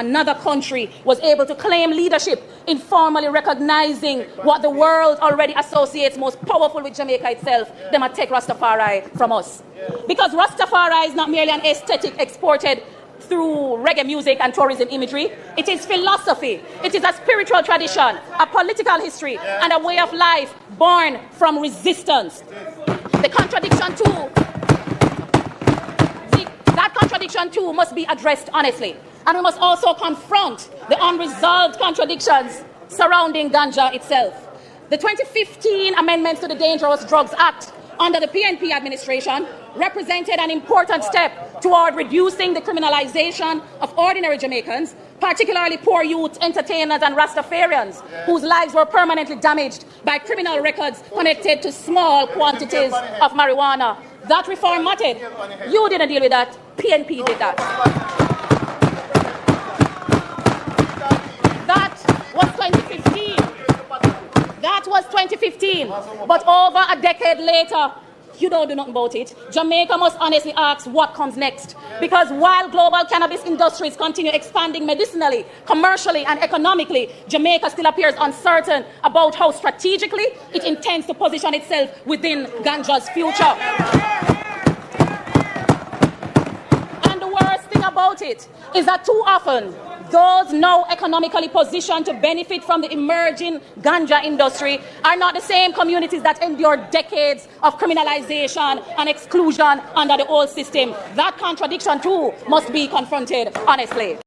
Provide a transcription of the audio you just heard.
another country was able to claim leadership in formally recognizing what the world already associates most powerful with Jamaica itself, they might take Rastafari from us. Because Rastafari is not merely an aesthetic exported through reggae music and tourism imagery. It is philosophy. It is a spiritual tradition, a political history, and a way of life born from resistance. That contradiction too must be addressed honestly. And we must also confront the unresolved contradictions surrounding ganja itself. The 2015 amendments to the Dangerous Drugs Act under the PNP administration represented an important step toward reducing the criminalization of ordinary Jamaicans, particularly poor youth, entertainers and Rastafarians, whose lives were permanently damaged by criminal records connected to small quantities of marijuana. That reform mattered. You didn't deal with that. PNP did that. That was 2015. That was 2015. But over a decade later, you don't do nothing about it. Jamaica must honestly ask what comes next. Because while global cannabis industries continue expanding medicinally, commercially and economically, Jamaica still appears uncertain about how strategically it intends to position itself within ganja's future. And the worst thing about it is that too often, those now economically positioned to benefit from the emerging ganja industry are not the same communities that endured decades of criminalization and exclusion under the old system. That contradiction too must be confronted honestly.